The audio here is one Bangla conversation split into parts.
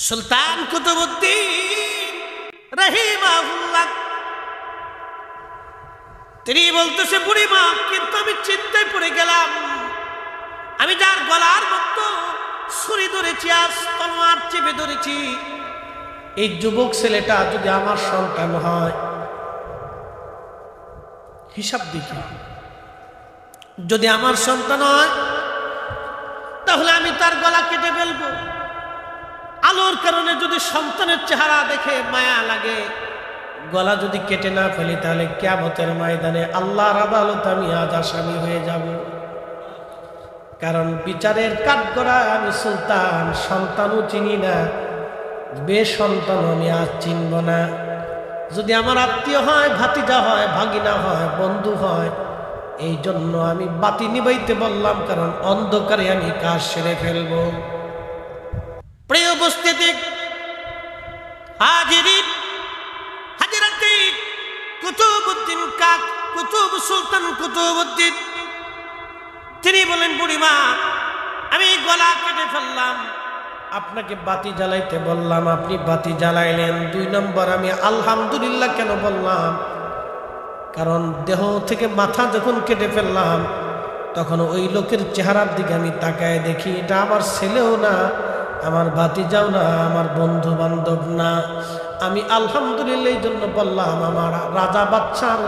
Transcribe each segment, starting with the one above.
সুলতান কুতুবউদ্দিন রাহিমাহুল্লাহ তিনি বলতেছে, বুড়িমা, কিন্তু আমি চিন্তায় পড়ে গেলাম, আমি যার গলার মতো ছুরি ধরেছি, আজ তলোয়ার চেপে ধরেছি, এই যুবক ছেলেটা যদি আমার সন্তান হয়, হিসাব দেখি, যদি আমার সন্তান হয় তাহলে আমি তার গলা কেটে ফেলবো। আলোর কারণে যদি সন্তানের চেহারা দেখে মায়া লাগে, গলা যদি কেটে না ফেলি, তাহলে কিয়ামতের ময়দানে আল্লাহর আদালতে আমি আজ আসামি হয়ে যাব। কারণ বিচারের কাঠগড়ায় আমি সুলতান, সন্তানও চিনি না, বেসন্তান আমি আজ চিনব না। যদি আমার আত্মীয় হয়, ভাতিজা হয়, ভাগিনা হয়, বন্ধু হয়, এই জন্য আমি বাতি নিবাইতে বললাম, কারণ অন্ধকারে আমি কাজ সেরে ফেলব। প্রিয় উপস্থিতি, হাজিরিন, হাজিরাতে কুতুবউদ্দিন কাক, কুতুব সুলতান কুতুবউদ্দিন তিনি বলেন, বুড়িমা, আমি গলা কেটে ফেললাম, আপনাকে বাতি জ্বালাইতে বললাম, আপনি বাতি জ্বালাইলেন। 2 নম্বর, আমি আলহামদুলিল্লাহ কেন বললাম? কারণ দেহ থেকে মাথা যখন কেটে ফেললাম, তখন ওই লোকের চেহারার দিকে আমি তাকায় দেখি, এটা আমার ছেলেও না, আমার ভাতিজাও না, আমার বন্ধু বান্ধব না। আমি আলহামদুলিল্লাহ এই জন্য বললাম, আমার রাজা বাদশার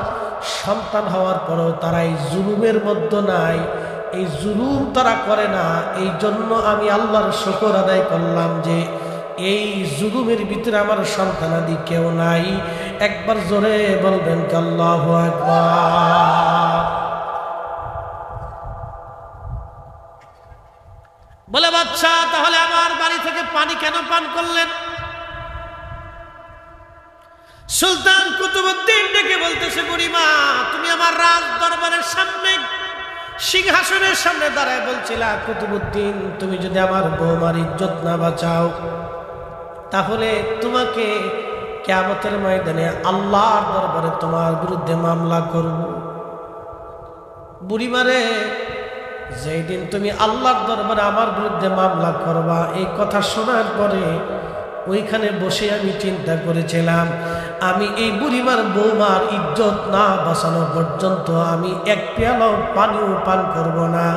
সন্তান হওয়ার পরেও তারা এই জুলুমের মধ্যে নাই, এই জুলুম তারা করে না। এই জন্য আমি আল্লাহর শুকর আদায় করলাম যে এই জুলুমের ভিতরে আমার সন্তানাদি কেউ নাই। একবার জোরে বলবেন আল্লাহু আকবার। বলে, বাদশা, তাহলে আমার বাড়ি থেকে পানি কেন পান করলেন? সুলতান কুতুবউদ্দিন ডেকে বলতেছে, বুড়িমা, তুমি আমার রাজ দরবারের সামনে, সিংহাসনের সামনে দাঁড়ায় বলছিলা, কুতুবউদ্দিন, তুমি যদি আমার বৌমার ইজ্জত না বাঁচাও, তাহলে তোমাকে কিয়ামতের ময়দানে আল্লাহর দরবারে তোমার বিরুদ্ধে মামলা করব। বুড়িমারে, যেই দিন তুমি আল্লাহর দরবারে আমার বিরুদ্ধে মামলা করবা, এই কথা শোনার পরে ওইখানে বসে আমি চিন্তা করেছিলাম, আমি এই বুড়িমার বৌমার ইজ্জত না বাঁচানো পর্যন্ত আমি এক পেয়ালা পানিও পান করব না।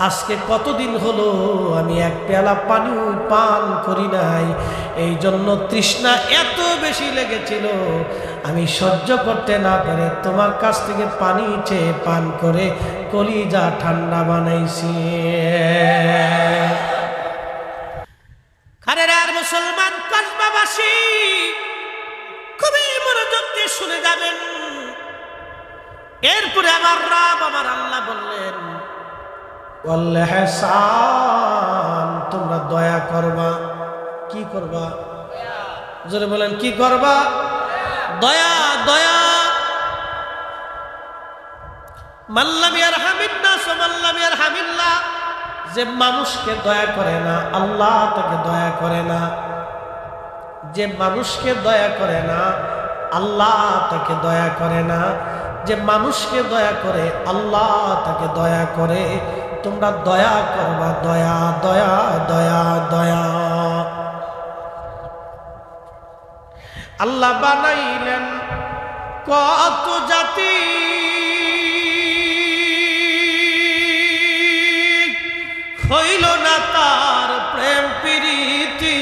আজকে কতদিন হলো আমি এক পেয়ালা পানিও পান করি নাই। এই জন্য তৃষ্ণা এত বেশি লেগেছিল, আমি সহ্য করতে না পারে তোমার কাছ থেকে পানি চেয়ে পান করে কলিজা ঠান্ডা বানাইছি। খারেরার মুসলমান কসবাবাসী, খুবই মনোযোগ দিয়ে শুনে যাবেন। এরপরে আমার রব, আমার আল্লাহ বললেন, ওয়াল ইহসান, তোমরা দয়া করবা। কি করবা? জোরে বলেন, কি করবা? দয়া, দয়া। মাল্লাম ইয়ারহামিন নাস মাল্লাম ইয়ারহামিল্লাহ, যে মানুষকে দয়া করে না, আল্লাহ তাকে দয়া করে না। যে মানুষকে দয়া করে না, আল্লাহ তাকে দয়া করে না। যে মানুষকে দয়া করে, আল্লাহ তাকে দয়া করে। তোমরা দয়া করবা, দয়া, দয়া, দয়া, দয়া। আল্লাহ বানাইলেন কত জাতি, হইল না তার প্রেম প্রীতি,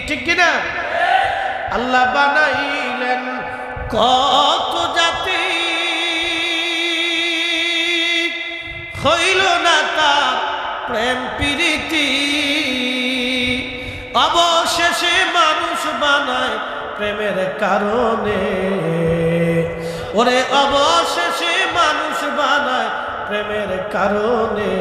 ঠিক কিনা? আল্লাহ বানাইলেন কত জাতি, হইল না তার প্রেম প্রীতি, অবশেষে মানুষ বানায় প্রেমের কারণে। ওরে, অবশেষে মানুষ বানায় প্রেমের কারণে।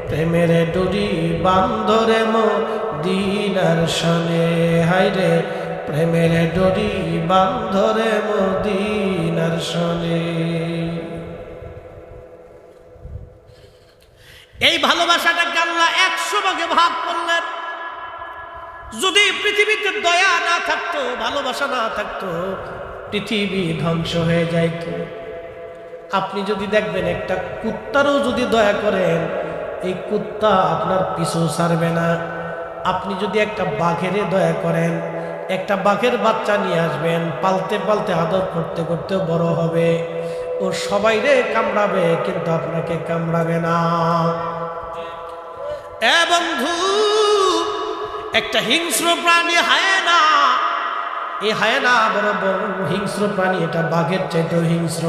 প্রেমের ডুরি বান্ধরে মদিনার সনে, হায়রে, প্রেমের ডুরি বান্ধরে মদিনার সনে। এই ভালোবাসাটাকে আল্লাহ 100 ভাগে ভাগ করলেন। যদি পৃথিবীতে দয়া না থাকতো, ভালোবাসা না থাকতো, পৃথিবী ধ্বংস হয়ে যাইত। আপনি যদি দেখবেন, একটা কুত্তারও যদি দয়া করেন, এই কুত্তা আপনার পিছু ছাড়বে না। আপনি যদি একটা বাঘেরে দয়া করেন, একটা বাঘের বাচ্চা নিয়ে আসবেন, পালতে পালতে আদর করতে করতে বড় হবে, ও সবাইরে কামড়াবে কিন্তু আপনাকে কামড়াবে না। এ বন্ধু, একটা হিংস্র প্রাণী হায়েনা, এই হায়েনা বড় বড় হিংস্র প্রাণী, এটা বাঘের চাইতেও হিংস্র।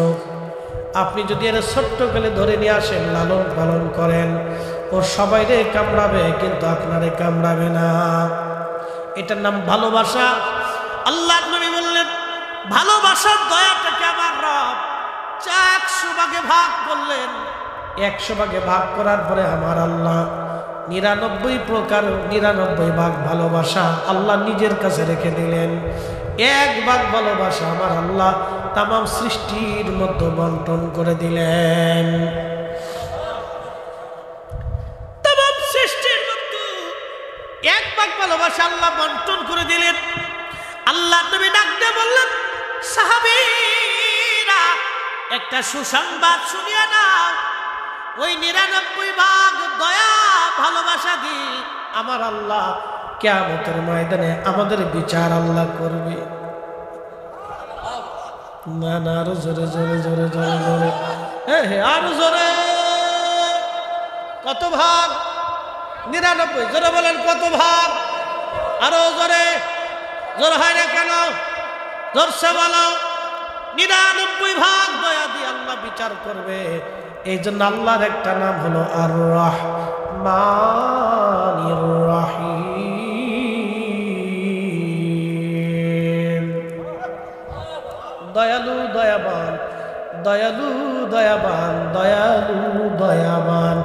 আপনি যদি এর ছোট্ট করে ধরে নিয়ে আসেন, লালন পালন করেন, ও সবাইরে কামড়াবে কিন্তু আপনারে কামড়াবে না। এটার নাম ভালোবাসা। আল্লাহ নবী বললেন, ভালোবাসার দয়াটাকে আমার রব 100 ভাগে ভাগ করলেন। 100 ভাগে ভাগ করার পরে আমার আল্লাহ 99 প্রকার 99 ভাগ ভালোবাসা আল্লাহ নিজের কাছে রেখে দিলেন। 1 ভাগ ভালোবাসা আমার আল্লাহ তামাম সৃষ্টির মধ্যে বন্টন করে দিলেন। তামাম সৃষ্টির মধ্যে 1 ভাগ ভালোবাসা আল্লাহ বন্টন করে দিলেন। আল্লাহ নবী ডাক দিয়ে বললেন, সাহাবীরা একটা সুসংবাদ শুনিয়ে নাও, ওই 99 ভাগ দয়া ভালোবাসা দি আমার আল্লাহ কিয়ামতের ময়দানে আমাদের বিচার আল্লাহ করবে। না না, আরো জোরে জোরে জোরে জোরে জোরে, হ্যাঁ আরো জোরে। কত ভাগ? 99। জোরে বলেন কত ভাগ? আরো জোরে। জোর হয় না কেন? জোরসে বলো। 99 ভাগ দয়া দিয়ে আল্লাহ বিচার করবে। এই জন্য আল্লাহর একটা নাম হলো আর রাহমানির রাহিম, দয়ালু দয়াবান, দয়ালু দয়াবান, দয়ালু দয়াবান।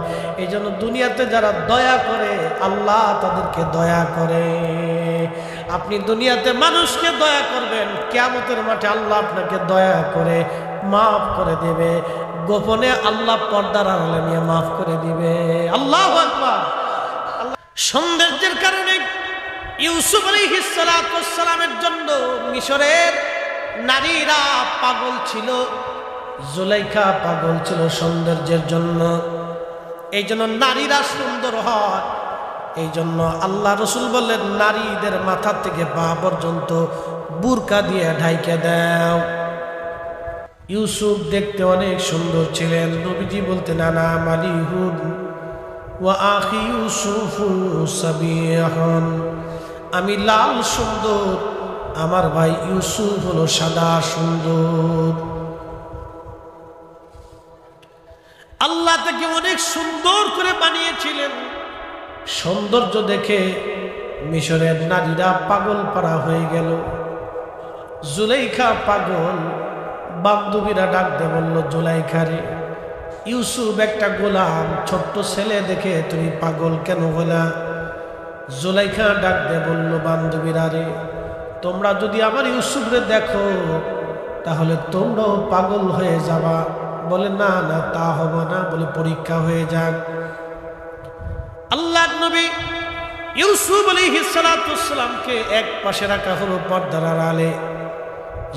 এই জন্য দুনিয়াতে যারা দয়া করে আল্লাহ তাদেরকে দয়া করে। আপনি দুনিয়াতে মানুষকে দয়া করবেন, কিয়ামতের মাঠে আল্লাহ আপনাকে দয়া করে মাফ করে দেবে। গোপনে আল্লাহ পর্দার আড়ালে নিয়ে মাফ করে দিবে। আল্লাহু আকবার। সৌন্দর্যের কারণে ইউসুফ আলাইহিস সালাতু ওয়াস সালামের জন্য মিশরের নারীরা পাগল ছিল, জুলাইখা পাগল ছিল সৌন্দর্যের জন্য। এই জন্য নারীরা সুন্দর হয়। এই জন্য আল্লাহ রসুল বললেন, নারীদের মাথা থেকে পা পর্যন্ত বুরকা দিয়ে ঢাইকে দাও। ইউসুফ দেখতে অনেক সুন্দর ছিলেন। নবীজি বলতেন, আনা মালিহুন ওয়া আখি ইউসুফু সাবিহুন, আমি লাল সুন্দর, আমার ভাই ইউসুফ হলো সাদা সুন্দর। আল্লাহ তাকে অনেক সুন্দর করে বানিয়েছিলেন। সৌন্দর্য দেখে মিশরের নারীরা পাগল পারা হয়ে গেল। জুলাইখা পাগল। বান্ধবীরা ডাক দিয়ে বলল, জুলাইখা রে, ইউসুফ একটা গোলাম, ছোট্ট ছেলে দেখে তুমি পাগল কেন হলা? জুলাইখা ডাক দিয়ে বলল, বান্ধবীরা রে, তোমরা যদি আমার ইউসুফরে দেখো তাহলে তোমরাও পাগল হয়ে যাবা। বলে, না না, তা হবে না। বলে, পরীক্ষা হয়ে যাক। আল্লাহর নবী ইউসুফ আলাইহিস সালাতু ওয়াস সালামকে এক পাশে রাখা হলো পর্দার আড়ালে।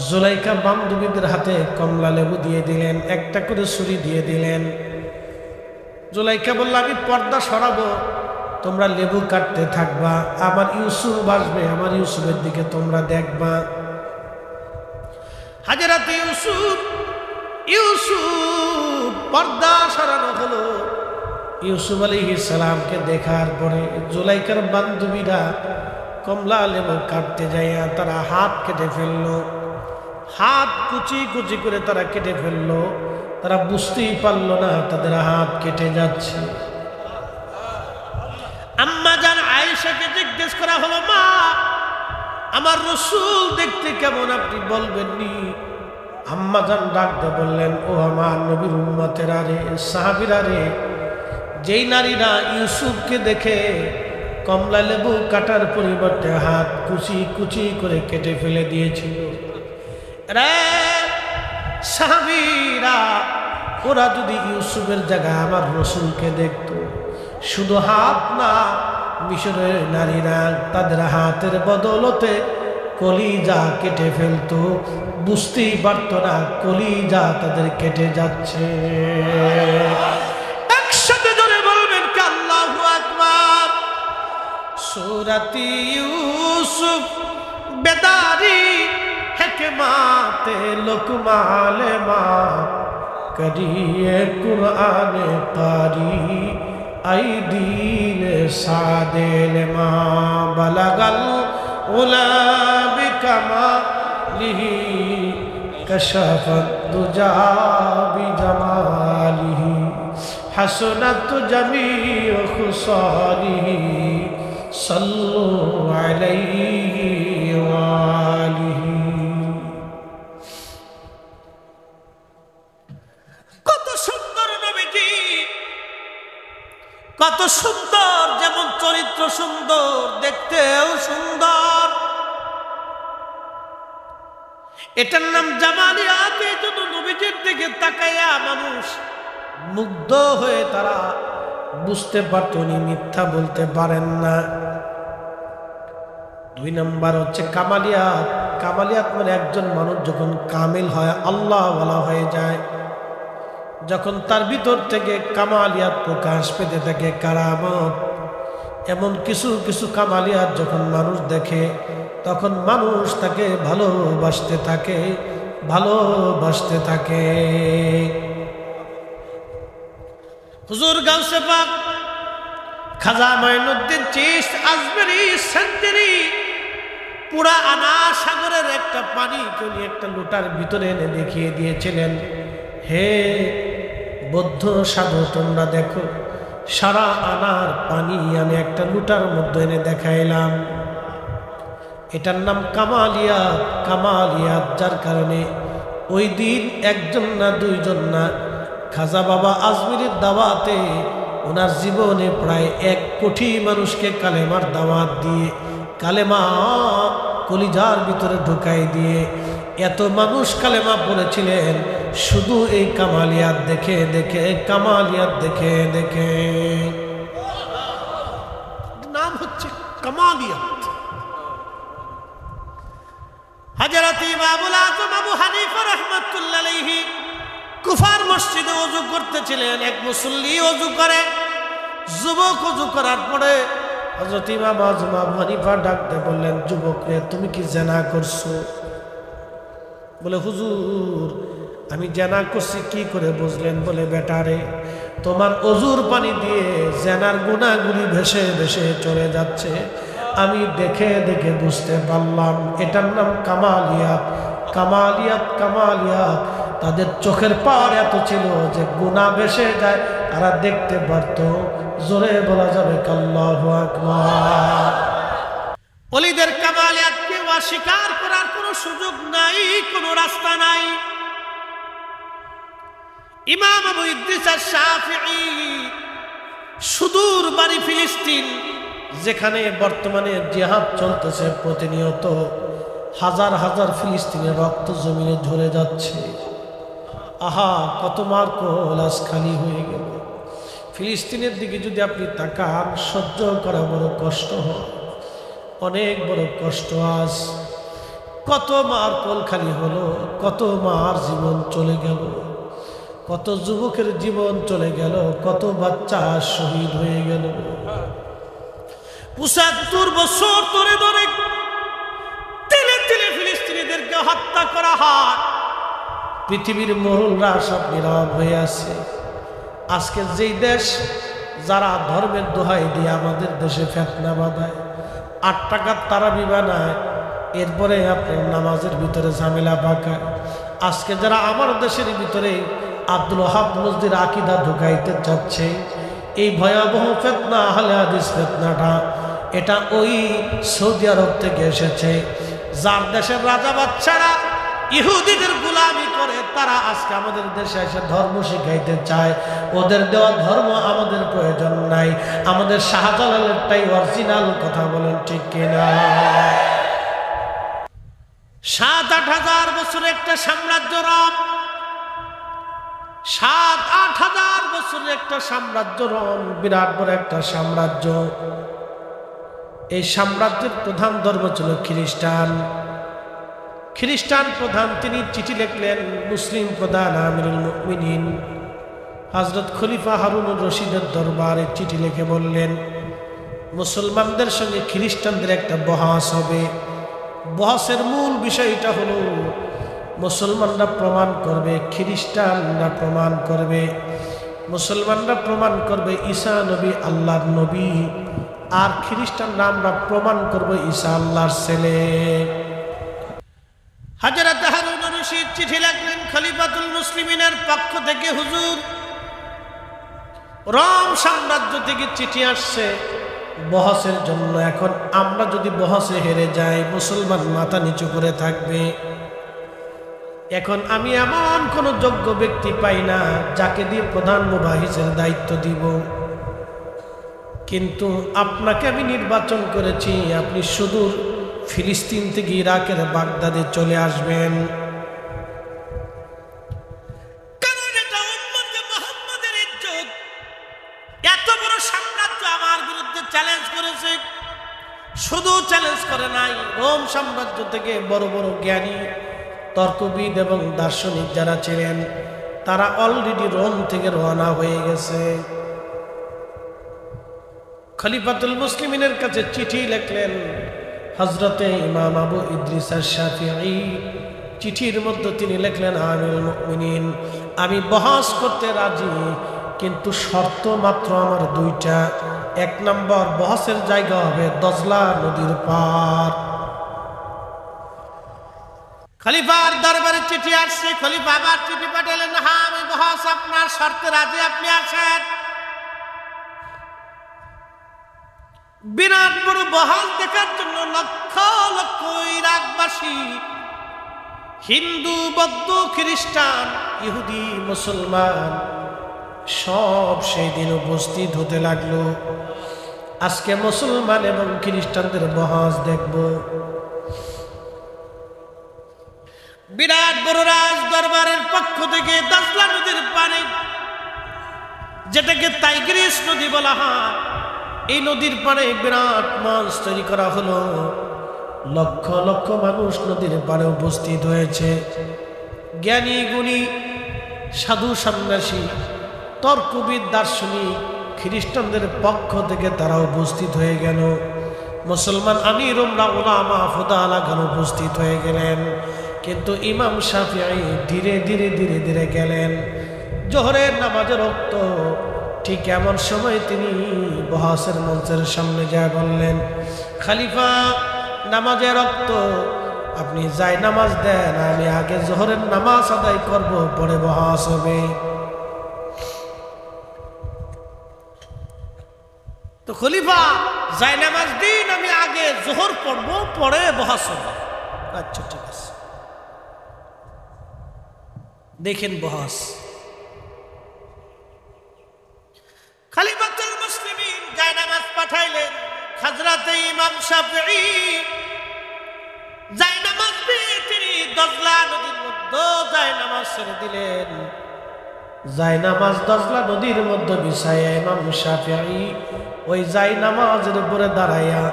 জুলাইখা বান্ধবীদের হাতে কমলা লেবু দিয়ে দিলেন, একটা করে ছুরি দিয়ে দিলেন। জুলাইখা বলল, আমি পর্দা সরাবো, তোমরা লেবু কাটতে থাকবা, আমার ইউসুফ আসবে, আমার ইউসুফের দিকে তোমরা দেখবা। হাজরাতে ইউসুফ পর্দা সরানো হলো। ইউসুফ আলাইহিস সালামকে দেখার পরে জুলাইখার বান্ধবীরা কমলা লেবু কাটতে যাইয়া তারা হাত কেটে ফেললো। হাত কুচি কুচি করে তারা কেটে ফেললো। তারা বুঝতেই পারলো না তাদের হাত কেটে যাচ্ছে। আম্মা জান আয়েশাকে জিজ্ঞেস করা হলো, মা, আমার রাসূল দেখতে কেমন, আপনি বলবেননি? আম্মা জান ডাক দিয়ে বললেন, ও আমার নবীর উম্মতেরা রে, সাহাবীরা রে, যেই নারীরা ইউসুফকে দেখে কমলা লেবু কাটার পরিবর্তে হাত কুচি কুচি করে কেটে ফেলে দিয়েছিল, রে সাহাবীরা, ওরা যদি ইউসুফের জায়গায় আমার রাসূলকে দেখতো, শুধু হাত না, মিশরের নারীরা তাদের হাতের বদলতে কলিজা কেটে ফেলতো, বুঝতেই পারতো না কলিজা তাদের কেটে যাচ্ছে। একসাথে জোরে বলবেন কি আল্লাহু আকবার। सूरती यूसुफ बेदारी हिकमत लुकमान मां करिए कुरान कारी आई दीन सादिल मां बलगल उला बिकमालिही कशफत दुजा बिजमालिही हसनत जमीउ खुसालिही सल्लु अलैहि वालिही। কত সুন্দর নবীজি, কত সুন্দর, যেমন চরিত্র সুন্দর, দেখতেও সুন্দর। এটার নাম জামালিয়াত। এই জন্য নবীজির দিকে তাকাইয়া মানুষ মুগ্ধ হয়ে তারা বুঝতে পারত উনি মিথ্যা বলতে পারেন না। 2 নম্বর হচ্ছে কামালিয়াত। কামালিয়াত মানে একজন মানুষ যখন কামিল হয়, আল্লাহ ওয়ালা হয়ে যায়, যখন তার ভিতর থেকে কামালিয়াত প্রকাশ পেতে থাকে, কারামত, এমন কিছু কিছু কামালিয়াত যখন মানুষ দেখে, তখন মানুষ তাকে ভালোবাসতে থাকে, ভালোবাসতে থাকে। হুজুর গাউসে পাক খাজা মাইনুদ্দিন চিশতি আজমেরি সেঞ্চুরি পুরা আনা সাগরের একটা পানি উনি একটা লোটার ভিতরে এনে দেখিয়ে দিয়েছিলেন, হে বৌদ্ধ সাধু, তোমরা দেখো, সারা আনার পানি আমি একটা লোটার মধ্যে এনে দেখাইলাম। এটার নাম কামালিয়াত। কামালিয়াত যার কারণে ওই দিন একজন না দুইজন না, খাজা বাবা আজমিরের দাওয়াতে ওনার জীবনে প্রায় 1 কোটি মানুষকে কালেমার দাওয়াত দিয়ে, কালেমা কলিজার ভিতরে ঢুকাই দিয়ে এত মানুষ কালেমা পড়েছিলেন, শুধু এই কামালিয়াত দেখে দেখে, কামালিয়াত দেখে দেখে। নাম হচ্ছে কামালিয়াত। হযরত ইমামুল আযম আবু হানিফা রাহমাতুল্লাহ আলাইহি কুফার মসজিদে ওযু করতেছিলেন। এক মুসল্লি ওযু করে, যুবক ওযু করার পরে হযরত ইমাম আযম আবু হানিফা ডাকতে বললেন, যুবক রে, তুমি কি জিনা করছো? বলে, হুজুর আমি জিনা করছি। কি করে বুঝলেন? বলে, বেটা রে, তোমার ওযুর পানি দিয়ে জিনার গুনাহগুলি ভেসে ভেসে চলে যাচ্ছে, আমি দেখে দেখে বুঝতে পারলাম। এটার নাম কামালিয়াত। কামালিয়াত, কামালিয়াত। তাদের চোখের পাওয়ার এত ছিল যে গুনাহ ভেসে যায়, তারা দেখতে পারত। জোরে বলা যাবে আল্লাহু আকবার। ওলিদের কামালিয়াতকে অস্বীকার করার কোনো সুযোগ নাই, কোনো রাস্তা নাই। ইমাম আবু ইদ্রিস আশ-শাফিঈ সুদূর বাড়ি ফিলিস্তিন, যেখানে বর্তমানে জিহাদ চলতেছে, প্রতিনিয়ত হাজার হাজার ফিলিস্তিনের রক্ত জমিনে ঝরে যাচ্ছে। আহা, কত মার কোল আজ খালি হয়ে গেল। ফিলিস্তিনের দিকে যদি আপনি তাকান, সহ্য করা বড় কষ্ট হয়, অনেক বড় কষ্ট। আজ কত মার কোল খালি হলো, কত মার জীবন চলে গেল, কত যুবকের জীবন চলে গেল, কত বাচ্চা শহীদ হয়ে গেল। ৭৫ বছর ধরে ধরে তিলে তিলে ফিলিস্তিনিদেরকে হত্যা করা হয়। পৃথিবীর মরুলরা সব নীরব হয়ে আছে। আজকে যেই দেশ যারা ধর্মের দোহাই দিয়ে আমাদের দেশে ফিতনা বাঁধায়, 8 টাকার তারাবি বানায়, এরপরে আপনার নামাজের ভিতরে ঝামেলা পাকায়। আজকে যারা আমার দেশের ভিতরে আব্দুল ওয়াহাব মসজিদের আকীদা ঢুকাইতে চাচ্ছে, এই ভয়াবহ ফিতনা, আহলে হাদিস ফিতনাটা, এটা ওই সৌদি আরব থেকে এসেছে। যার দেশের রাজা বাচ্চারা ইহুদিদের গোলামি করে, তারা আজকে আমাদের দেশে এসে ধর্ম শিখাইতে চায়। ওদের দেওয়া ধর্ম আমাদের প্রয়োজন নাই। আমাদের শাহজালালেরটাই অরিজিনাল। কথা বলেন ঠিক কিনা? 7-8 হাজার বছরের একটা সাম্রাজ্য রোম, 7-8 হাজার বছরের একটা সাম্রাজ্য রোম, বিরাট বড় একটা সাম্রাজ্য। এই সাম্রাজ্যের প্রধান ধর্ম ছিল খ্রিস্টান। খ্রিস্টান প্রধান তিনি চিঠি লিখলেন মুসলিম প্রধান আমিরুল মুমিনিন হযরত খলিফা হারুনুর রশিদের দরবারে চিঠি লিখে বললেন, মুসলমানদের সঙ্গে খ্রিস্টানদের একটা বহস হবে। বহসের মূল বিষয়টা হলো মুসলমানরা প্রমাণ করবে, খ্রিস্টানরা প্রমাণ করবে। মুসলমানরা প্রমাণ করবে ঈসা নবী আল্লাহর নবী, আর খ্রিস্টানরা আমরা প্রমাণ করব ঈসা আল্লাহর ছেলে। হযরত হারুন রশিদ চিঠি লিখলেন খলিফাতুল মুসলিমিনের পক্ষ থেকে, হুজুর রোম সাম্রাজ্য থেকে চিঠি আসছে বহসের জন্য। এখন আমরা যদি বহসে হেরে যাই মুসলমান মাথা নিচু করে থাকবে। এখন আমি এমন কোন যোগ্য ব্যক্তি পাই না যাকে দিয়ে প্রধান মুবাহিসের দায়িত্ব দিব, কিন্তু আপনাকে আমি নির্বাচন করেছি, আপনি সুদূর ফিলিস্তিন থেকে ইরাকের বাগদাদে চলে আসবেন। কারণ এটা উম্মতে মুহাম্মাদের ইজ্জত। এত বড় সাম্রাজ্য আমার বিরুদ্ধে চ্যালেঞ্জ করেছে, শুধু চ্যালেঞ্জ করে নাই, রোম সাম্রাজ্য থেকে বড় বড় জ্ঞানী তর্কবিদ এবং দার্শনিক যারা ছিলেন তারা অলরেডি রোম থেকে রওনা হয়ে গেছে। খলিফাতুল মুসলিমিনের কাছে চিঠি লিখলেন হযরতে ইমাম আবু ইদ্রিস আশ-শাফিঈ। চিঠির মধ্যে তিনি লিখলেন, আমিরুল মুমিনিন, আমি বহস করতে রাজি, কিন্তু শর্ত মাত্র আমার দুইটা। এক নম্বর, বহসের জায়গা হবে দজলা নদীর পার। খলিফার দরবারে চিঠি আসছে, খলিফা আবার চিঠি পাঠালেন, হ্যাঁ আমি বহস আপনার শর্তে রাজি, আপনি আসেন। বিরাট বড় বহাল দেখার জন্য লক্ষ লক্ষ ইরাকবাসী, হিন্দু বৌদ্ধ খ্রিস্টান ইহুদি মুসলমান সব সেই দিন উপস্থিত হতে লাগলো। আজকে মুসলমান এবং খ্রিস্টানদের বহস দেখব। বিরাট বড় রাজ দরবারের পক্ষ থেকে দজলা নদীর পানি, যেটাকে টাইগ্রিস নদী বলা হয়, এই নদীর পাড়ে বিরাট মঞ্চ তৈরি করা হলো। লক্ষ লক্ষ মানুষ নদীর পাড়ে উপস্থিত হয়েছে। জ্ঞানী গুণী সাধু সন্ন্যাসী তর্কবিদ দার্শনিক খ্রিস্টানদের পক্ষ থেকে তারা উপস্থিত হয়ে গেল। মুসলমান আমির উলামা ফুদালাগণ উপস্থিত হয়ে গেলেন, কিন্তু ইমাম শাফিঈ ধীরে ধীরে ধীরে ধীরে গেলেন। জোহরের নামাজের রক্ত ঠিক এমন সময় তিনি বহসের মঞ্চের সামনে যা বললেন, খলিফা নামাজের রক্ত, আপনি যাই নামাজ দেন, আমি আগে জোহরের নামাজ আদায় করব, পরে বহস হবে। তো খলিফা যাই নামাজ দিন, আমি আগে জোহর পড়ব, পরে বহস হবে। আচ্ছা ঠিক আছে। দেখেন বহস। খলিফাতুল মুসলিমিন জায়নামাজ পাঠাইলেন, হযরতে ইমাম শাফিঈ জায়নামাজ দিয়ে তিনি দজলা নদীর মধ্যে জায়নামাজ ছেড়ে দিলেন। জায়নামাজ দজলা নদীর মধ্যে বিছাইয়া ইমাম শাফিঈ ওই জায়নামাজের উপরে দাঁড়াইয়া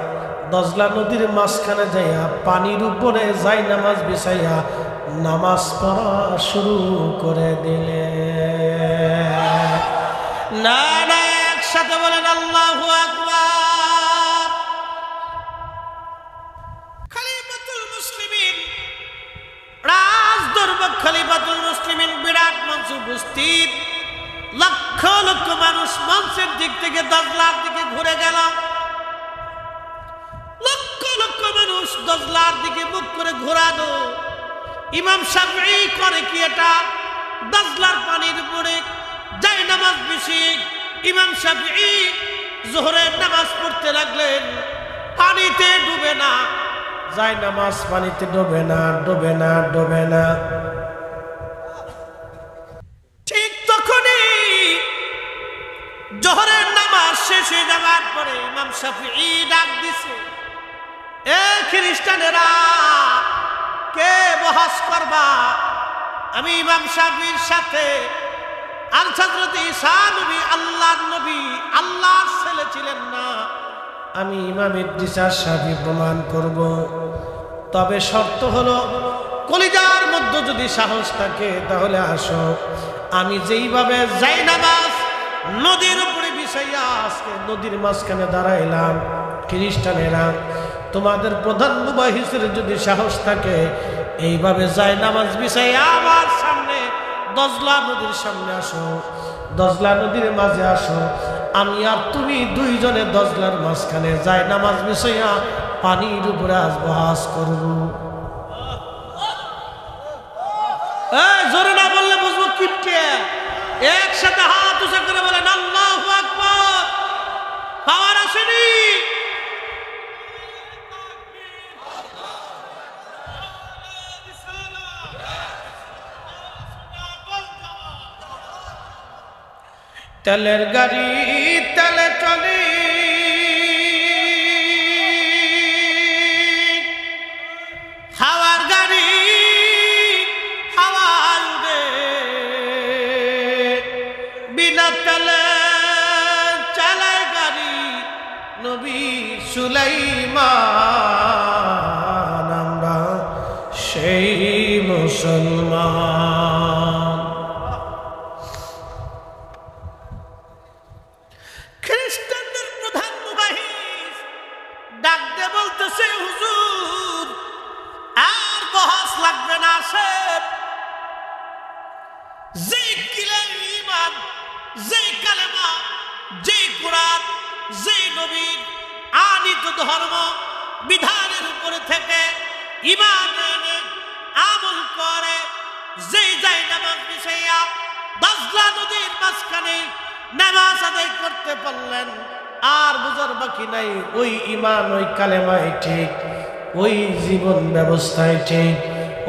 দজলা নদীর মাঝখানে যাইয়া পানির উপরে জায়নামাজ বিছাইয়া নামাজ পড়া শুরু করে দিলেন। না না, একসাথে বলেন আল্লাহু আকবার। খলিফাতুল মুসলিমিন রাজ দরবার, খলিফাতুল মুসলিমিন বিরাট মঞ্চে উপস্থিত। লক্ষ লক্ষ মানুষ মঞ্চের দিক থেকে দজলার দিকে ঘুরে গেল। লক্ষ লক্ষ মানুষ দজলার দিকে মুখ করে ঘোরানো। ইমাম শাফিঈ করে কি এটা? দজলার পানির উপরে জায়নামাজ বিছিয়ে ইমাম শাফিঈ যোহরের নামাজ পড়তে লাগলেন। পানিতে ডুবে না, জায়নামাজ পানিতে ডুবে না, ডুবে না, ডুবে না। ঠিক তখনই যোহরের নামাজ শেষ হয়ে যাওয়ার পরে ইমাম শাফিঈ ডাক দিছে, এ খ্রিস্টানেরা, কে বহস করবা? আমি ইমাম শাফিঈর সাথে আর হযরত ঈসা নবী আল্লাহর নবী, আল্লাহর ছেলে ছিলেন না, আমি ইমাম ইদ্রিস আশ-শাফিঈ প্রমাণ করব। তবে শর্ত হলো, কলিজার মধ্যে যদি সাহস থাকে তাহলে আসো। আমি যেইভাবে জায়নামাজ নদীর উপরে বিছাইয়া আজকে নদীর মাঝখানে দাঁড়াইলাম। খ্রিস্টানেরা, তোমাদের প্রধান মুবাহিসের যদি সাহস থাকে এইভাবে যায় নামাজ বিছাই আমার সামনে দজলা নদীর সামনে আসো, দজলা নদীর মাঝে আসো, আমি আর তুমি দুইজনে দজলার মাঝখানে যায় নামাজ বিছাইয়া পানির উপরে আজ বহাস করব। জোরে না বললে বুঝবো কিপটে। একসাথে হাত উঁচা করে বলেন আল্লাহু আকবার। পাওয়ার আসেনি? তেলের গাড়ি তেলে চলে, হাওয়ার গাড়ি হাওয়ায় উড়ে, বিনা তেলে চালায় গাড়ি নবী সুলাইমান। আমরা সেই মুসলমান। খ্রিস্টানদের প্রধান মুবাহিস ডাক দিয়ে বলতেছে, হুজুর আর বহস লাগবে না, আসেন যেই ঈমান, যেই কালেমা, যেই কোরআন, যেই নবীর আনিত ধর্ম বিধানের উপরে থেকে ঈমান এনে আমল করে, যেই যায় নামাজ বিছাইয়া দজলা নদীর মাঝখানে নামাজ আদায় করতে পারলেন, আর বুঝার বাকি নাই ওই ঈমান, ওই কালেমাই ঠিক, ওই জীবন ব্যবস্থায় ঠিক,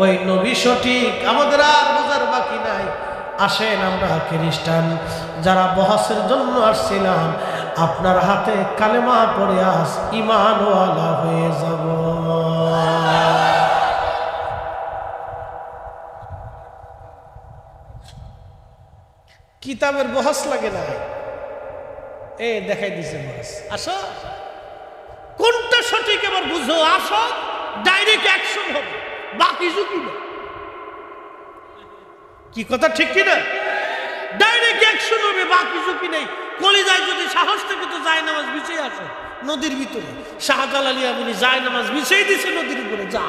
ওই নবী সঠিক, আমাদের আর বুঝার বাকি নাই। আসেন আমরা খ্রিস্টান যারা বহসের জন্য আসছিলাম, আপনার হাতে কালেমা পড়ে আস ঈমানওয়ালা হয়ে যাব। কিতাবের বহস লাগে না, এ দেখাই দিছে বহস। আসো কোনটা সঠিক এবার বুঝো, আসো ডাইরেক্ট অ্যাকশন হবে, বাকি ঝুঁকি না। কি কথা ঠিক কিনা? ডাইরেক্ট অ্যাকশন হবে, বাকি ঝুঁকি নেই। কলিজায় যদি সাহস থেকে তো যায় নামাজ বিছিয়ে আসো নদীর ভিতরে। শাহজালাল বলি যায় নামাজ বিছিয়ে দিছে নদীর উপরে, যা।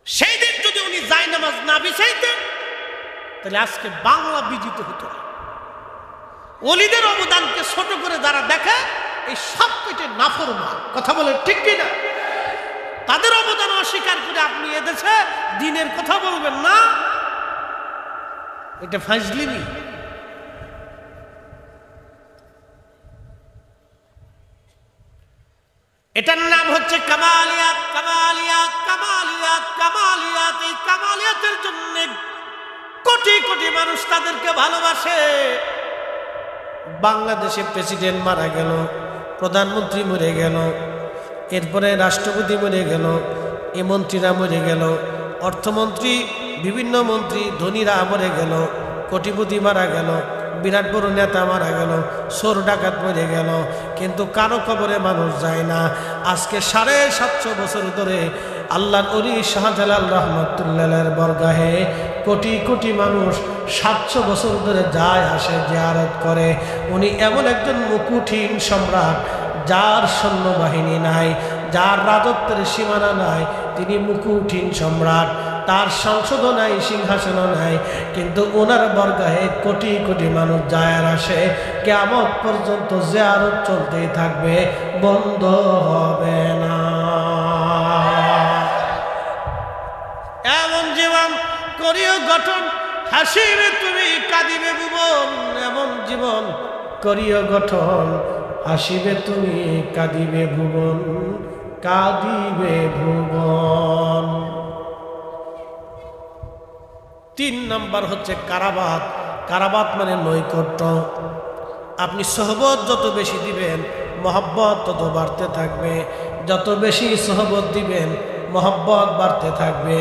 সেই দিন যদি উনি যায় নামাজ না বিছাইতেন তাহলে আজকে বাংলা বিজিত হতো না। ওলিদের অবদানকে ছোট করে যারা দেখে এই সব কেটে নাফরমান। কথা বলে ঠিক কিনা? তাদের অবদান অস্বীকার করে আপনি এদেশে দিনের কথা বলবেন না, এটা ফাজলিমি। এটার নাম হচ্ছে কামালিয়াত। কামালিয়াত কামালিয়াত কামালিয়াত। এই কামালিয়াতের জন্য কোটি কোটি মানুষ তাদেরকে ভালোবাসে। বাংলাদেশে প্রেসিডেন্ট মারা গেল, প্রধানমন্ত্রী মরে গেল, এরপরে রাষ্ট্রপতি মরে গেল, এ মন্ত্রীরা মরে গেল, অর্থমন্ত্রী, বিভিন্ন মন্ত্রী, ধনীরা মরে গেল, কোটিপতি মারা গেল, বিরাট বড় নেতা মারা গেল, চোর ডাকাত মরে গেল, কিন্তু কারো কবরে মানুষ যায় না। আজকে 750 বছর ধরে আল্লাহর ওলি শাহজালাল রহমতুল্লাহের বরগাহে কোটি কোটি মানুষ 700 বছর ধরে যায় আসে, জিয়ারত করে। উনি এমন একজন মুকুটহীন সম্রাট, যার সৈন্যবাহিনী নাই, যার রাজত্বের সীমানা নাই, তিনি মুকুটহীন সম্রাট। তার সংসদও নাই, সিংহাসনও নাই, কিন্তু ওনার বরগাহে কোটি কোটি মানুষ যায় আর আসে। কিয়ামত পর্যন্ত জিয়ারত চলতেই থাকবে, বন্ধ হবে না। এমন জীবন করিও গঠন, হাসিবে তুমি কাঁদিবে ভুবন। এমন জীবন করিও গঠন, হাসিবে তুমি কাঁদিবে ভুবন, কাঁদিবে ভুবন। 3 নম্বর হচ্ছে কারাবাত। কারাবাত মানে নৈকট্য। আপনি সোহবত যত বেশি দিবেন, মহব্বত তত বাড়তে থাকবে। যত বেশি সোহবত দিবেন, মহব্বত বাড়তে থাকবে।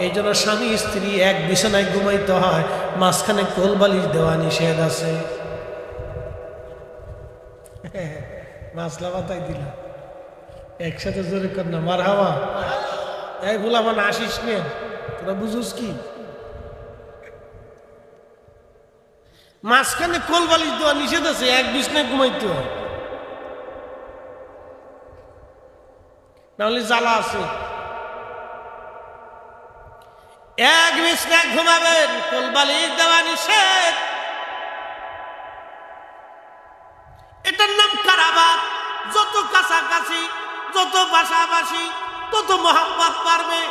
এই জন্য স্বামী স্ত্রী এক বিছানায় ঘুমাইতে হয়, মাঝখানে কোল বালিশ দেওয়া নিষেধ আছে। মাসলা বাতাই দিলাম একসাথে, জোরে কর না মার হাওয়া। এই বলে আমার আসিস নে, তোরা বুঝুস কি? মাঝখানে কোল বালিশ দেওয়া নিষেধ আছে, এক বিছনায় ঘুমাইতে হয়, নাহলে জ্বালা আছে। এক বিছনায় ঘুমাবেন, কোল বালিশ দেওয়া নিষেধ। এটার নাম কারাবাত। যত কাছাকাছি, যত পাশাপাশি, তত মোহাম্মত বাড়বে।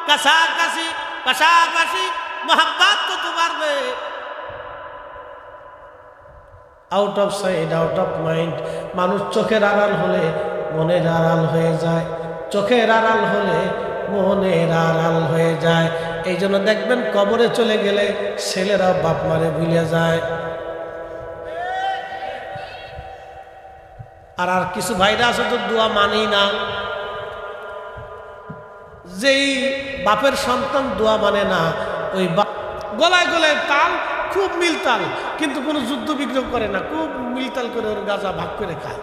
কাছাকাছি পাশাপাশি মোহাম্মত তত বাড়বে। Out of side, out of mind. মানুষ চোখের আড়াল হলে মনের আড়াল হয়ে যায়, চোখের আড়াল হলে মনের আড়াল হয়ে যায়। এই জন্য দেখবেন কবরে চলে গেলে ছেলেরা বাপ মারে ভুলে যায়। আর কিছু ভাইরা আছে তো দোয়া মানেই না। যেই বাপের সন্তান দোয়া মানে না, ওই গলায় গলায় তাল, খুব মিলতাল, কিন্তু কোনো যুদ্ধ বিগ্রহ করে না, খুব মিলতাল করে ওর গাঁজা ভাগ করে খায়।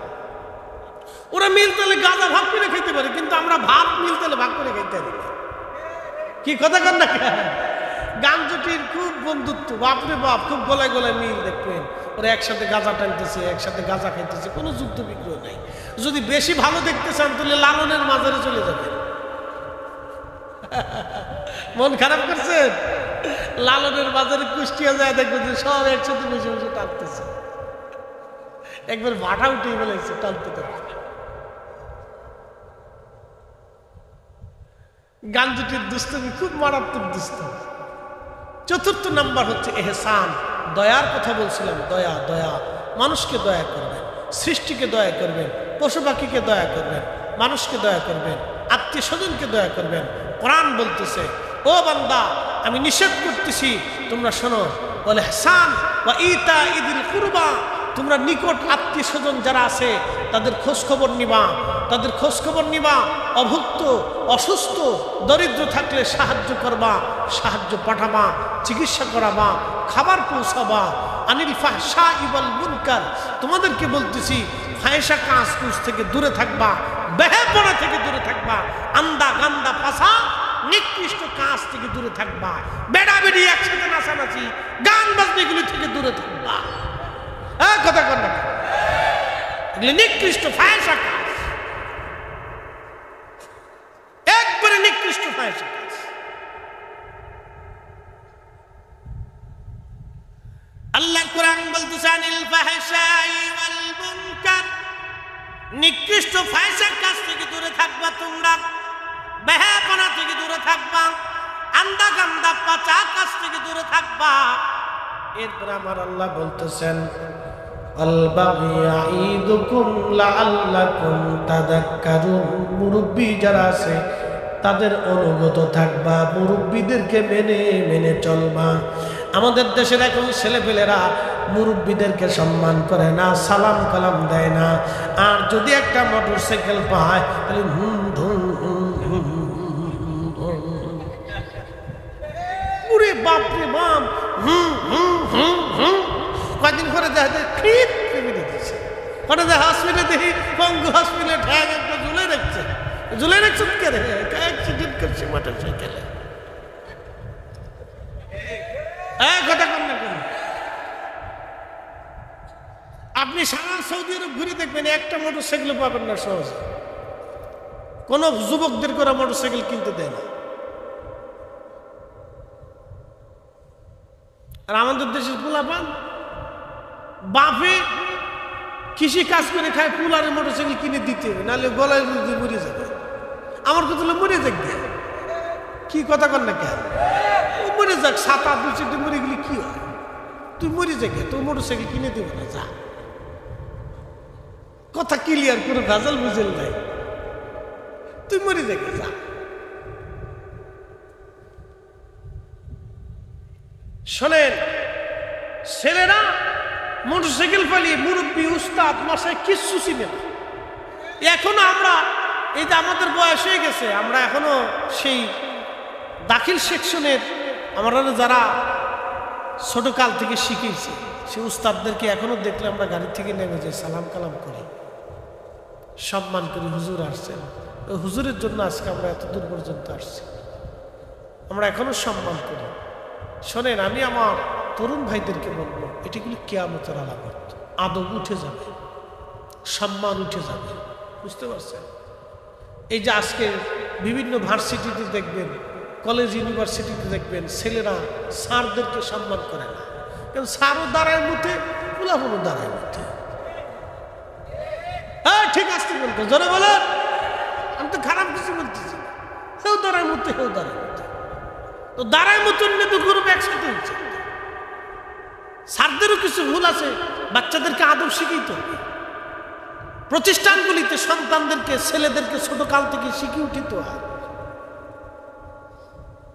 ওরা মিলতালে গাঁজা ভাগ করে খেতে পারে, কিন্তু আমরা ভাত মিলতালে ভাগ করে খেতে পারি না। কি কথা কন না? গাঞ্জটির খুব বন্ধুত্ব, বাপরে বাপ, খুব গলায় গলায় মিল। দেখবেন ওরা একসাথে গাঁজা টানতেছে, একসাথে গাঁজা খাইতেছে, কোনো যুদ্ধ বিগ্রহ নেই। যদি বেশি ভালো দেখতে চান তাহলে লালনের মাজারে চলে যাবেন। মন খারাপ করছেন? লালনের বাজারে কুষ্টিয়া যায়, দেখবেন যে সব একসাথে বসে বসে টানতেছে, একবার ভাটা উঠে ফেলেছে টানতে টানতে। গাঞ্জটির দুষ্টমি খুব মারাত্মক দুষ্টমি। চতুর্থ নাম্বার হচ্ছে এহসান, দয়ার কথা বলছিলাম। দয়া, দয়া, মানুষকে দয়া করবেন, সৃষ্টিকে দয়া করবেন, পশু পাখিকে দয়া করবেন, মানুষকে দয়া করবেন, আত্মীয় স্বজনকে দয়া করবেন। কোরআন বলতেছে, ও বান্দা, আমি নিষেধ করতেছি, তোমরা শোনো। বলে ইহসান ওয়া ইতা ইদিল কুরবা, তোমরা নিকট আত্মীয় স্বজন যারা আছে তাদের খোঁজ খবর নিবা, তাদের খোঁজ খবর নিবা। অভুক্ত, অসুস্থ, দরিদ্র থাকলে সাহায্য করবা, সাহায্য পাঠাবা, চিকিৎসা করাবা, খাবার পৌঁছাবা। আনিল ফাহশা ওয়াল মুনকার, তোমাদেরকে বলতেছি ফাহিশা কাজ কুজ থেকে দূরে থাকবা, বেহাপনা থেকে দূরে থাকবা, আন্দা গান্দা পাশা নিকৃষ্ট কাজ থেকে দূরে থাকবা, বেড়া বেড়ি একসাথে নাচানাচি গান বাজনাগুলি থেকে দূরে থাকবা। কথা কর না, এগুলি নিকৃষ্ট ফাহিশা কাজ, একবারে নিকৃষ্ট ফাহিশা কাজ। আল্লাহ কোরআন বলতেছে আনিল ফাহিশা ওয়াল মুনকার, নিকৃষ্ট ফাহিশা কাজ থেকে দূরে থাকবা তোমরা, বেহাপনা থেকে দূরে থাকবা, আন্দা গান্দা পাচা কাজ থেকে দূরে থাকবা। এরপর আমার আল্লাহ বলতেছেন আল বাগী ইয়াইদুকুম লাআল্লাকুম তাযাক্কারুন, মুরব্বি যারা আছে তাদের অনুগত থাকবা, মুরব্বিদেরকে মেনে মেনে চলবা। আমাদের দেশের এখন ছেলেপেলেরা মুরব্বিদেরকে সম্মান করে না, সালাম কালাম দেয় না। আর যদি একটা মোটরসাইকেল পায় তাহলে হুম ধুম পুরে বাপরে বাপ, হুম হুম হুম হুম। কয়েকদিন পরে দেখা যায় খিট ফেলে দিচ্ছে, পরে দেখা হসপিটালে দেখি পঙ্গু হসপিটালে ঠ্যাং একটা ঝুলে রাখছে, ঝুলে রাখছে কে রে, অ্যাক্সিডেন্ট করছে মোটরসাইকেলে। কথা কম না কেন? আপনি সারা সৌদি আরব ঘুরে দেখবেন একটা মোটরসাইকেল পাবেন না সহজে। কোন যুবকদের করে মোটরসাইকেল কিনতে দেয় না। আর আমাদের দেশের পোলাপান বাপে কৃষি কাজ করে খায়, পুলারে মোটরসাইকেল কিনে দিতে হবে, নাহলে গলায় মরে যাবে। আমার কথা হলো মরে যাক, কি কথা কর না কেন? মরে যাক, 7-8 বছর মরে গেলে কি হয়? তুই মরে যাক, তোর মোটরসাইকেল কিনে দেবো না, যা। কথা ক্লিয়ার, কোনো ভেজাল বুঝেল নাই, তুই মরে যাক, যা। শোনেন, ছেলেরা মোটরসাইকেল পালিয়ে মুরব্বী উস্তাদ মশাই কিচ্ছু চিনে না। এখনো আমরা, এই যে আমাদের বয়স হয়ে গেছে, আমরা এখনো সেই দাখিল সেকশনের আমরা যারা ছোটকাল থেকে শিখেছি, সেই উস্তাদদেরকে এখনো দেখলে আমরা গাড়ি থেকে নেমে যাই, সালাম কালাম করি, সম্মান করি। হুজুর আসছেন, ওই হুজুরের জন্য আজকে আমরা এত দূর পর্যন্ত আসছি, আমরা এখনো সম্মান করি। শোনেন, আমি আমার তরুণ ভাইদেরকে বলবো, এটিগুলি কিয়ামতের আলামত। আদব উঠে যাবে, সম্মান উঠে যাবে, বুঝতে পারছেন? এই যে আজকে বিভিন্ন ভার্সিটিতে দেখবেন, কলেজ ইউনিভার্সিটিতে দেখবেন ছেলেরা স্যারদেরকে সম্মান করে না, কারণ স্যারও দাঁড়ায় মুঠে, ফুলাফুলও দাঁড়ায় মুঠে। হ্যাঁ ঠিক আছে, বলতো জোরে বলেন, আমি তো খারাপ কিছু বলতেছি না। হেউ দাঁড়ায় মুঠে, হেউ দাঁড়ায় মুঠে, তো দাঁড়ায় মতন তো করবে একসাথে হচ্ছে। স্যারদেরও কিছু ভুল আছে, বাচ্চাদেরকে আদব শিখিতে হবে। প্রতিষ্ঠানগুলিতে সন্তানদেরকে, ছেলেদেরকে ছোট কাল থেকে শিখিয়ে উঠিতে হয়।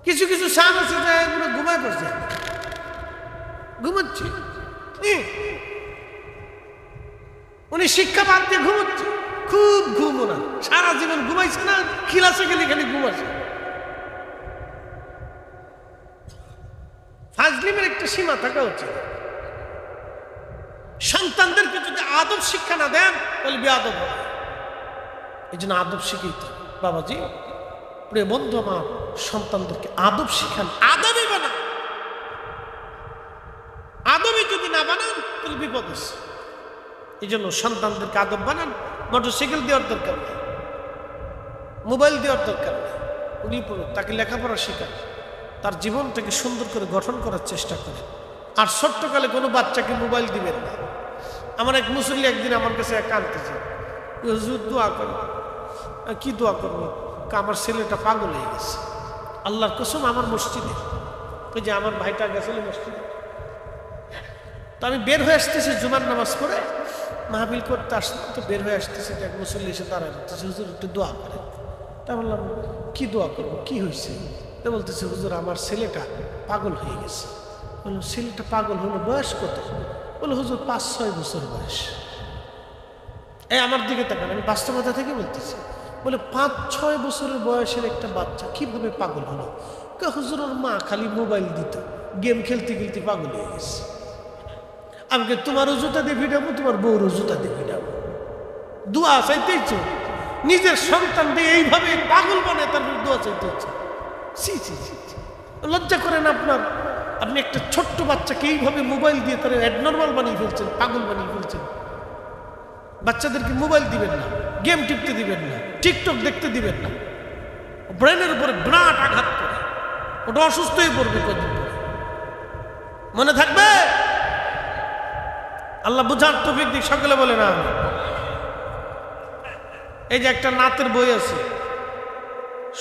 কিছু কিছু স্যার আছে যে এগুলো ঘুমায় পড়ছে, ঘুমাচ্ছে, উনি শিক্ষা বাদ দিয়ে ঘুমাচ্ছে, খুব ঘুম ওনার, সারা জীবন ঘুমাইছে না, ক্লাসে গেলে খালি ঘুমাচ্ছে। ফাজলিমের একটা সীমা থাকা উচিত। সন্তানদেরকে যদি আদব শিক্ষা না দেন তাহলে বেয়াদব হবে। এই জন্য আদব শিখাইতে বাবাজি, প্রিয় বন্ধু আমার, সন্তানদেরকে আদব শিখান, আদবই বানান। আদবই যদি না বানান তাহলে বিপদ আছে। এই জন্য সন্তানদেরকে আদব বানান। মোটরসাইকেল দেওয়ার দরকার নেই, মোবাইল দেওয়ার দরকার নেই, উনি তাকে লেখাপড়া শেখান, তার জীবনটাকে সুন্দর করে গঠন করার চেষ্টা করেন। আর ছোট্টকালে কোনো বাচ্চাকে মোবাইল দিবেন না। আমার এক মুসল্লি একদিন আমার কাছে কাঁদতেছে, হুজুর দোয়া করো। কি দোয়া করবো? আমার ছেলেটা পাগল হয়ে গেছে। আল্লাহর কসম, আমার মসজিদে, ওই যে আমার ভাইটা গেছিল মসজিদে, তো আমি বের হয়ে আসতেছি জুমার নামাজ পড়ে, মাহফিল করতে আসলাম, তো বের হয়ে আসতেছে, এক মুসল্লি এসে দাঁড়ায় বলতেছে, হুজুর একটু দোয়া করেন। তা বললাম কি দোয়া করবো, কি হয়েছে? তো বলতেছে, হুজুর আমার ছেলেটা পাগল হয়ে গেছে। বললাম ছেলেটা পাগল হলো, বয়স কত? বলে হুজুর 5-6 বছর বয়স। এই আমার দিকে তাকান, আমি বাস্তবতা থেকে বলতেছি। বলে 5-6 বছরের বয়সের একটা বাচ্চা কিভাবে পাগল হলো? হুজুর ওর মা খালি মোবাইল দিত, গেম খেলতে খেলতে পাগল হয়ে গেছে। আমাকে তোমারও জুতা দিয়ে ভিড়াবো, তোমার বউরও জুতা দিয়ে ভিড়াবো। দোয়া চাইতেইছ, নিজের সন্তান দিয়ে এইভাবে পাগল বানায় তারপর দোয়া চাইতেইছ। লজ্জা করেন আপনার? আপনি একটা ছোট্ট বাচ্চাকে এইভাবে মোবাইল দিয়ে তারা অ্যাবনর্মাল বানিয়ে ফেলছেন, পাগল বানিয়ে ফেলছেন। বাচ্চাদেরকে মোবাইল দিবেন না, গেম টিপতে দিবেন না, টিকটক দেখতে দিবেন না। ব্রেনের উপরে বিরাট আঘাত করে, ওটা অসুস্থ হয়ে পড়বে কদিন পরে। মনে থাকবে? আল্লাহ বুঝার তৌফিক দিক, সকলে বলে না। এই যে একটা নাতের বই আছে,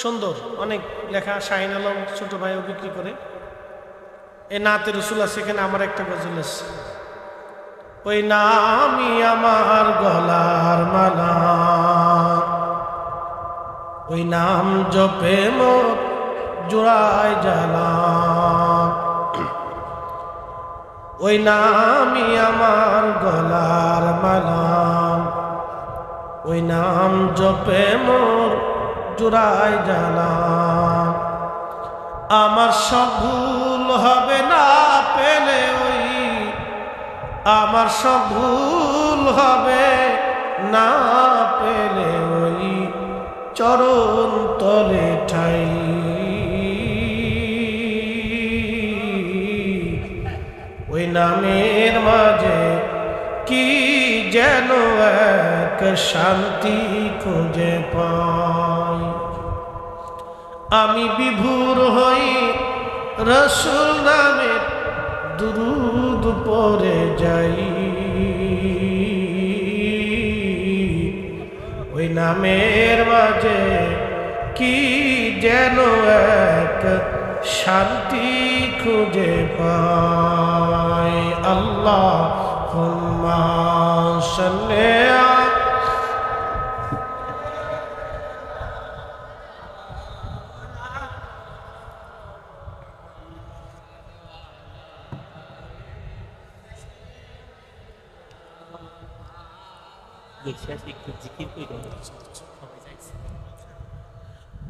সুন্দর অনেক লেখা, শাহিন আলম ছোট ভাইও বিক্রি করে। এই নাতে রসুল আছে, এখানে আমার একটা গজল আছে, ওই নামই আমার গলার মালা, ওই নাম জপে মোর জোড়ায় জ্বালা, ওই নামই আমার গলার মালা, ওই নাম জপে মোর জোড়ায় জ্বালা। আমার সব ভুল হবে না পেলে ওই, আমার সব ভুল হবে না পেলে ওই চরণ তলে ঠাই, ওই নামের মাঝে কি যেন এক শান্তি খুঁজে পাই। আমি বিভোর হই রসুল নামে দুরুদ পড়ে যাই, ওই নামের মাঝে কি যেন এক শান্তি খুঁজে পাই। আল্লাহুম্মা সাল্লি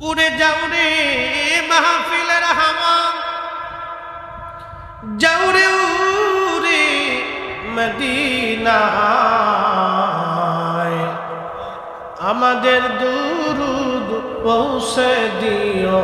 উড়ে যাও রে মাহফিলের হাওয়া, যাও রে উড়ে মদিনায়, আমাদের দুরুদ পৌঁছে দিও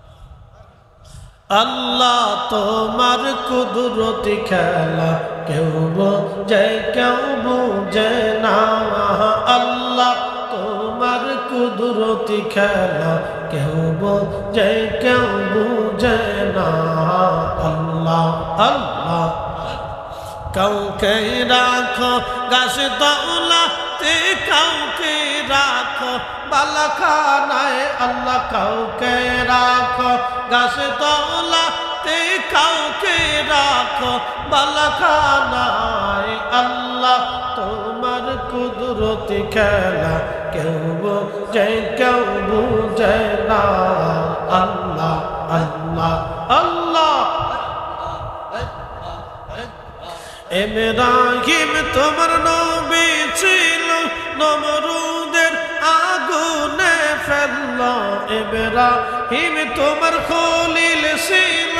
আল্লাহ তোমার কুদরতি খেলা কেউ বোঝে কেউ বুঝে না আল্লাহ তোমার কুদরতি খেলা কেউ বোঝে কেউ বুঝে না আল্লাহ আল্লাহ কাউকে রাখো গাছ তলাতে কাউকে রাখো বালাখানায় আল্লাহ কাউকে রাখো গাছ তলাতে কাউকে রাখো বালাখানায় আল্লাহ তোমার কুদরতি খেলা কেউ বোঝে কেউ বুঝে না আল্লাহ আল্লাহ আল্লাহ ইব্রাহিম তোমার নবী ছিল নমরুদের আগুনে ফেললো ইব্রাহিম তোমার খলিল ছিল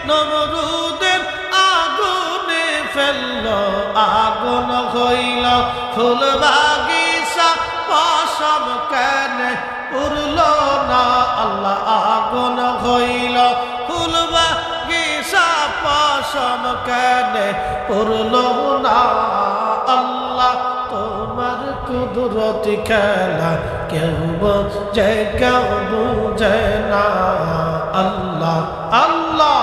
নমরুদের আগুনে ফেললো আগুন হইল ফুল বাগিচা পশম কেনে উড়লো না আল্লাহ আগুন হইল ফুল বাগিচা পশম কেনে উড়লো না আল্লাহ তোমার কুদরতি খেলা কেউ বোঝে কেউ বুঝে না আল্লাহ আল্লাহ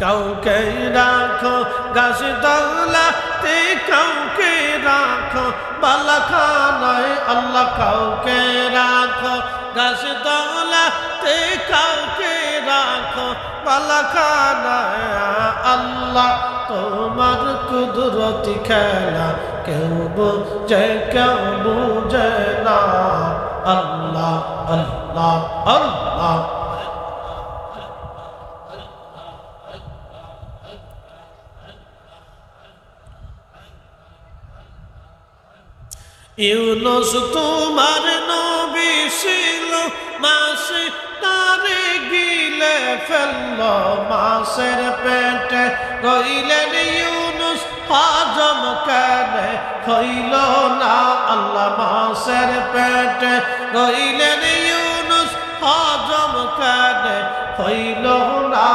কাউকে রাখো গাছ তলাতে কাউকে রাখো বালাখানায় আল্লাহ কাউকে রাখো গাছ তলাতে কাউকে রাখো বালাখানায় আল্লাহ তোমার কুদরতি খেলা কেউ বোঝে কেউ বুঝে না আল্লাহ আল্লাহ আল্লাহ ইউনুস তোমার নবী ছিল মাছে তারে গিলে ফেললো মাছের পেটে রইলেন ইউনুস হজম কেনে হইল না আল্লাহ মাছের পেটে রইলেন ইউনুস হজম কেনে হইল না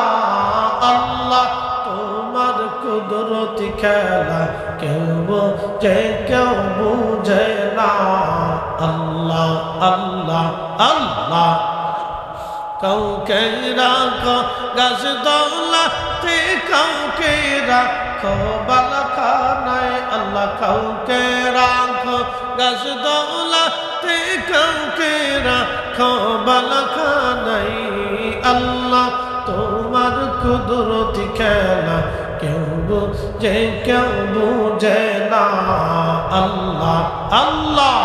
আল্লাহ তোমার কুদরতি খেলা কেউ বোঝে কেউ বুঝে না আল্লাহ আল্লাহ আল্লাহ কাউকে রাখো গাছ তলাতে কাউকে রাখো বালাখানায় আল্লাহ কাউকে রাখো গাছ তলাতে কাউকে রাখো বালাখানায় আল্লাহ তোমার কুদরতি খেলা কেউ বোঝে কেউ বুঝে না আল্লাহ আল্লাহ